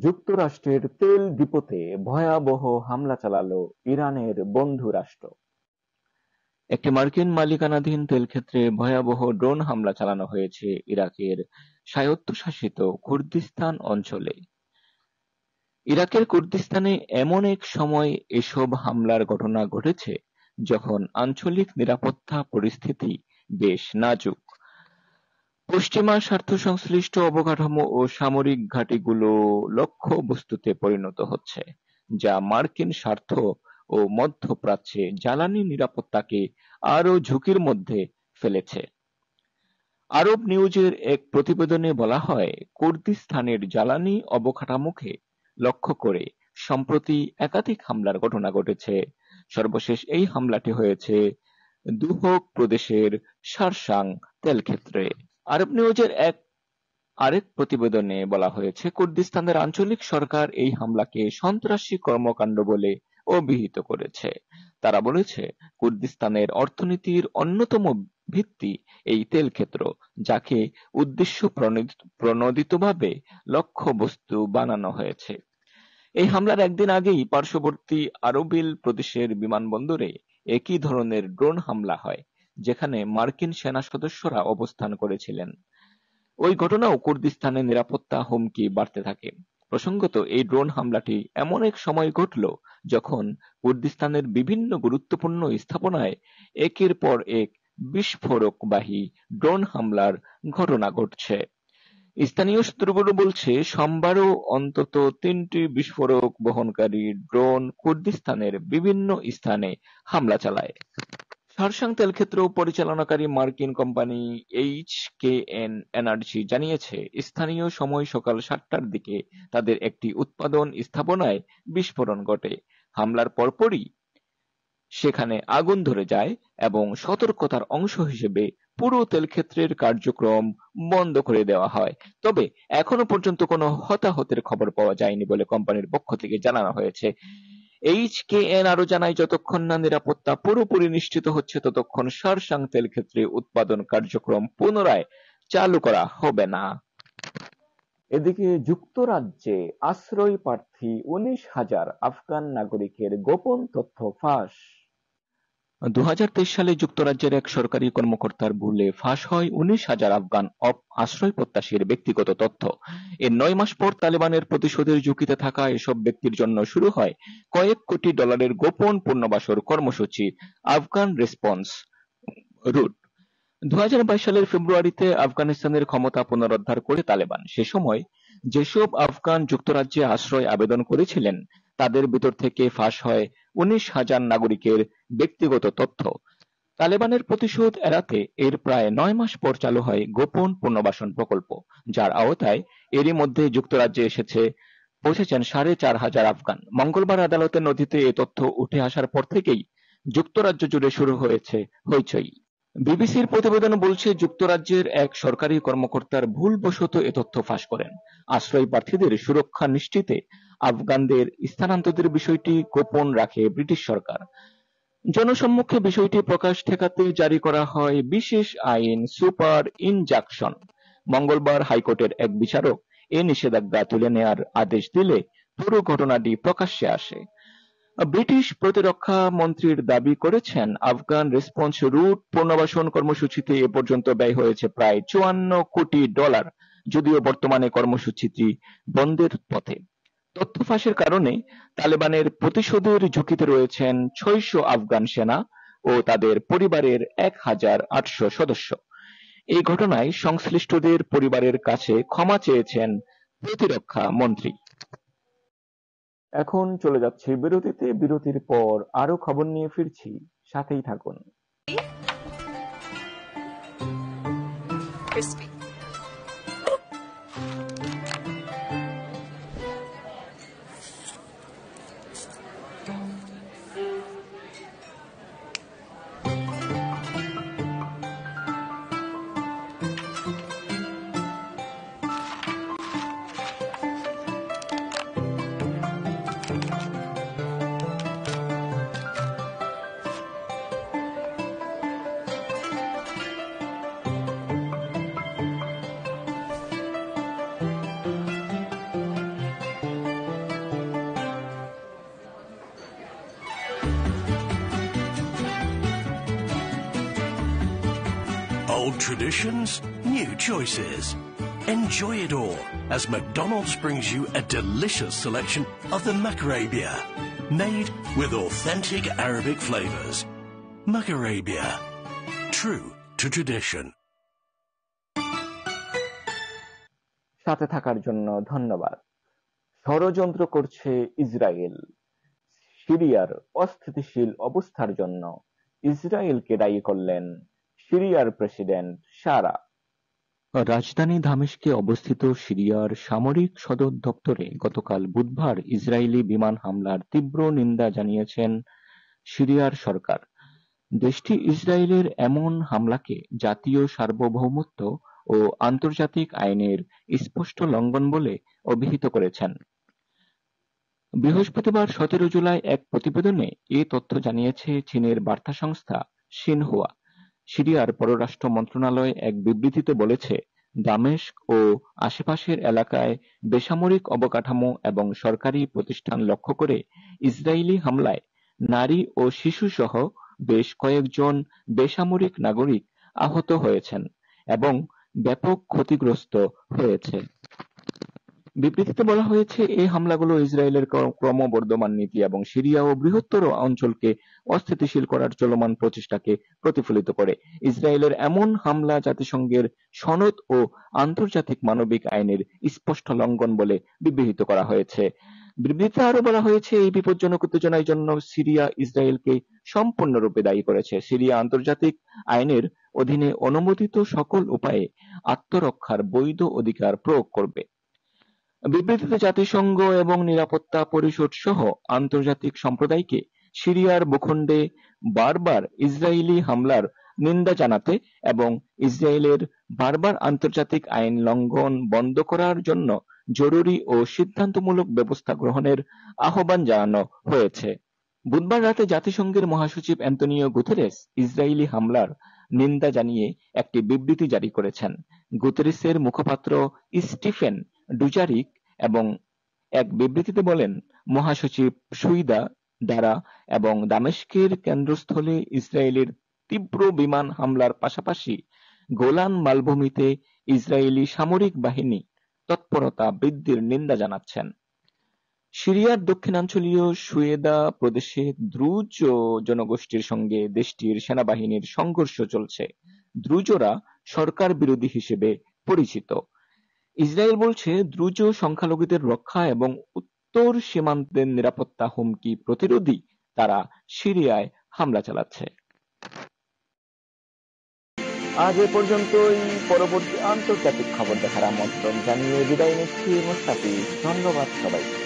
যুক্তরাষ্ট্রের তেল ডিপোতে ভয়াবহ হামলা চালালো ইরানের বন্ধু রাষ্ট্র। একটি মার্কিন মালিকানাধীন তেলক্ষেত্রে ভয়াবহ ড্রোন হামলা চালানো হয়েছে ইরাকের স্বায়ত্তশাসিত কুর্দিস্তান অঞ্চলে। ইরাকের কুর্দিস্তানে এমন এক সময় এসব হামলার ঘটনা ঘটেছে যখন আঞ্চলিক নিরাপত্তা পরিস্থিতি বেশ নাজুক। পশ্চিমা স্বার্থসংশ্লিষ্ট অবকাঠামো ও সামরিক ঘাঁটিগুলো লক্ষ্যবস্তুতে পরিণত হচ্ছে, যা মার্কিন স্বার্থ ও মধ্যপ্রাচ্যে জ্বালানি নিরাপত্তাকে আরও ঝুঁকির মধ্যে ফেলেছে। আরব নিউজের এক প্রতিবেদনে বলা হয়, কুর্দিস্তানের জ্বালানি অবকাঠামোকে লক্ষ্য করে সম্প্রতি একাধিক হামলার ঘটনা ঘটেছে। সর্বশেষ এই হামলাটি হয়েছে দুহক প্রদেশের শারশাং তেলক্ষেত্রে। আরব নিউজের আরেক প্রতিবেদনে বলা হয়েছে, কুর্দিস্তানের আঞ্চলিক সরকার এই হামলাকে সন্ত্রাসী কর্মকাণ্ড বলে অভিহিত করেছে। তারা বলেছে, কুর্দিস্তানের অর্থনীতির অন্যতম ভিত্তি এই তেলক্ষেত্র, যাকে উদ্দেশ্য প্রণোদিতভাবে লক্ষ্যবস্তু বানানো হয়েছে। এই হামলার একদিন আগেই পার্শ্ববর্তী আরবিল প্রদেশের বিমানবন্দরে একই ধরনের ড্রোন হামলা হয়, যেখানে মার্কিন সেনা সদস্যরা অবস্থান করেছিলেন। ওই ঘটনাও কুর্দিস্তানের নিরাপত্তা হুমকি বাড়তে থাকে। প্রসঙ্গত, এই ড্রোন হামলাটি এমন এক সময় ঘটল যখন কুর্দিস্তানের বিভিন্ন গুরুত্বপূর্ণ স্থাপনায় একের পর এক বিস্ফোরকবাহী ড্রোন হামলার ঘটনা ঘটছে। স্থানীয় সূত্রগুলো বলছে, সোমবারও অন্তত ৩টি বিস্ফোরক বহনকারী ড্রোন কুর্দিস্তানের বিভিন্ন স্থানে হামলা চালায়। শারশাং তেলক্ষেত্র পরিচালনাকারী মার্কিন কোম্পানি এইচকেএন এনার্জি জানিয়েছে, স্থানীয় সময় সকাল ৭টার দিকে তাদের একটি উৎপাদন স্থাপনায় বিস্ফোরণ ঘটে। হামলার পরপরই সেখানে আগুন ধরে যায় এবং সতর্কতার অংশ হিসেবে পুরো তেলক্ষেত্রের কার্যক্রম বন্ধ করে দেওয়া হয়। তবে এখনো পর্যন্ত কোনো হতাহতের খবর পাওয়া যায়নি বলে কোম্পানির পক্ষ থেকে জানানো হয়েছে। এইচকেএন আরো জানায়, যতক্ষণ না নিরাপত্তা পুরোপুরি নিশ্চিত হচ্ছে ততক্ষণ শারশাং তেলক্ষেত্রে উৎপাদন কার্যক্রম পুনরায় চালু করা হবে না। এদিকে যুক্তরাজ্যে আশ্রয় প্রার্থী ১৯,০০০ আফগান নাগরিকের গোপন তথ্য ফাঁস। ২০২৩ সালে যুক্তরাজ্যের এক সরকারি কর্মকর্তার ভুলে ফাঁস হয় ১৯,০০০ আফগান আশ্রয় প্রত্যাশীর ব্যক্তিগত তথ্য। এর ৯ মাস পর তালেবানের প্রতিশোধের ঝুঁকিতে থাকা এসব ব্যক্তির জন্য শুরু হয় কয়েক কোটি ডলারের গোপন পুনর্বাসন কর্মসূচি আফগান রেসপন্স রুট। ২০২২ সালের ফেব্রুয়ারিতে আফগানিস্তানের ক্ষমতা পুনরুদ্ধার করে তালেবান। সে সময় যেসব আফগান যুক্তরাজ্যে আশ্রয় আবেদন করেছিলেন তাদের ভিতর থেকে ফাঁস হয় ১৯,০০০ নাগরিকের ব্যক্তিগত তথ্য। তালেবানের প্রতিশোধ এড়াতে এর প্রায় ৯ মাস পর চালু হয় গোপন পুনর্বাসন প্রকল্প, যার আওতায় এরই মধ্যে যুক্তরাজ্যে পৌঁছেছেন ৪,৫০০ আফগান। মঙ্গলবার আদালতের নথিতে এ তথ্য উঠে আসার পর থেকেই যুক্তরাজ্য জুড়ে শুরু হয়েছে হইচই। বিবিসির প্রতিবেদন বলছে, যুক্তরাজ্যের এক সরকারি কর্মকর্তার ভুলবশত এ তথ্য ফাঁস করেন। আশ্রয় প্রার্থীদের সুরক্ষা নিশ্চিতে আফগানদের স্থানান্তরের বিষয়টি গোপন রাখে ব্রিটিশ সরকার। জনসম্মুখে বিষয়টি প্রকাশ ঠেকাতে জারি করা হয় বিশেষ আইন সুপার ইনজাকশন। মঙ্গলবার হাইকোর্টের এক বিচারক এ নিষেধাজ্ঞা তুলে নেয়ার আদেশ দিলে পুরো ঘটনাটি প্রকাশ্যে আসে। ব্রিটিশ প্রতিরক্ষা মন্ত্রীর দাবি করেছেন, আফগান রেসপন্স রুট পুনর্বাসন কর্মসূচিতে এ পর্যন্ত ব্যয় হয়েছে প্রায় $৫৪ কোটি, যদিও বর্তমানে কর্মসূচিটি বন্ধের পথে। তথ্য ফাঁসের কারণে তালেবানের প্রতিশোধের ঝুঁকিতে রয়েছেন ৬০০ আফগান সেনা ও তাদের পরিবারের ১,৮০০ সদস্য। এই ঘটনায় সংশ্লিষ্টদের পরিবারের কাছে ক্ষমা চেয়েছেন প্রতিরক্ষা মন্ত্রী। এখন চলে যাচ্ছি বিরতিতে। বিরতির পর আরো খবর নিয়ে ফিরছি, সাথেই থাকুন। Old traditions, new choices. Enjoy it all as McDonald's brings you a delicious selection of the Macarabia, made with authentic Arabic flavors. Macarabia, true to tradition. সাথে থাকার জন্য ধন্যবাদ। ষড়যন্ত্র করছে ইসরায়েল। সিরিয়ার অস্থিতিশীল অবস্থার জন্য ইসরায়েলকে দায়ী করলেন সিরিয়ার প্রেসিডেন্ট সারা। রাজধানী দামেস্কে অবস্থিত সিরিয়ার সামরিক সদর দপ্তরে গতকাল বুধবার ইসরায়েলি বিমান হামলার তীব্র নিন্দা জানিয়েছেন সিরিয়ার সরকার। দেশটি ইসরায়েলের এমন হামলাকে জাতীয় সার্বভৌমত্ব ও আন্তর্জাতিক আইনের স্পষ্ট লঙ্ঘন বলে অভিহিত করেছেন। বৃহস্পতিবার 17 জুলাই এক প্রতিবেদনে এ তথ্য জানিয়েছে চীনের বার্তা সংস্থা সিনহুয়া। সিরিয়ার পররাষ্ট্র মন্ত্রণালয় এক বিবৃতিতে বলেছে, দামেস্ক ও আশেপাশের এলাকায় বেসামরিক অবকাঠামো এবং সরকারি প্রতিষ্ঠান লক্ষ্য করে ইসরায়েলি হামলায় নারী ও শিশুসহ বেশ কয়েকজন বেসামরিক নাগরিক আহত হয়েছেন এবং ব্যাপক ক্ষতিগ্রস্ত হয়েছে। বিবৃতিতে বলা হয়েছে, এই হামলাগুলো ইসরায়েলের ক্রমবর্ধমান নীতি এবং সিরিয়া ও বৃহত্তর অঞ্চলকে অস্থিতিশীল করার চলমান প্রচেষ্টাকে প্রতিফলিত করে। ইসরায়েলের এমন হামলা জাতিসংঘের সনদ ও আন্তর্জাতিক মানবিক আইনের স্পষ্ট লঙ্ঘন বলে বিবৃত করা হয়েছে। বিবৃতিতে আরো বলা হয়েছে, এই বিপজ্জনক উত্তেজনার জন্য সিরিয়া ইসরায়েলকে সম্পূর্ণরূপে দায়ী করেছে। সিরিয়া আন্তর্জাতিক আইনের অধীনে অনুমোদিত সকল উপায়ে আত্মরক্ষার বৈধ অধিকার প্রয়োগ করবে। বিবৃতিতে জাতিসংঘ এবং নিরাপত্তা পরিষদ সহ আন্তর্জাতিক সম্প্রদায়কে সিরিয়ার ভূখণ্ডে বারবার ইসরায়েলি হামলার নিন্দা জানাতে এবং ইসরায়েলের বারবার আন্তর্জাতিক আইন লঙ্ঘন বন্ধ করার জন্য জরুরি ও সিদ্ধান্তমূলক ব্যবস্থা গ্রহণের আহ্বান জানানো হয়েছে। বুধবার রাতে জাতিসংঘের মহাসচিব অ্যান্তোনিও গুতেরেস ইসরায়েলি হামলার নিন্দা জানিয়ে একটি বিবৃতি জারি করেছেন। গুতেরেসের মুখপাত্র স্টিফেন ডুজারিক এবং এক বিবৃতিতে বলেন, মহাসচিব সুইদা দ্বারা এবং দামেস্কের কেন্দ্রস্থলে ইসরায়েলের তীব্র বিমান হামলার পাশাপাশি গোলান মালভূমিতে ইসরায়েলি সামরিক বাহিনী তৎপরতা বৃদ্ধির নিন্দা জানাচ্ছেন। সিরিয়ার দক্ষিণাঞ্চলীয় সুয়েদা প্রদেশে দ্রুজ জনগোষ্ঠীর সঙ্গে দেশটির সেনাবাহিনীর সংঘর্ষ চলছে। দ্রুজরা সরকার বিরোধী হিসেবে পরিচিত। ইসরায়েল বলছে, দ্রুজ সংখ্যালঘুদের রক্ষা এবং উত্তর সীমান্তের নিরাপত্তা হুমকি প্রতিরোধী তারা সিরিয়ায় হামলা চালাচ্ছে। আজ এ পর্যন্তই। পরবর্তী আন্তর্জাতিক খবর দেখার আমন্ত্রণ জানিয়ে বিদায় নিচ্ছি মুস্তাফিজ। ধন্যবাদ সবাইকে।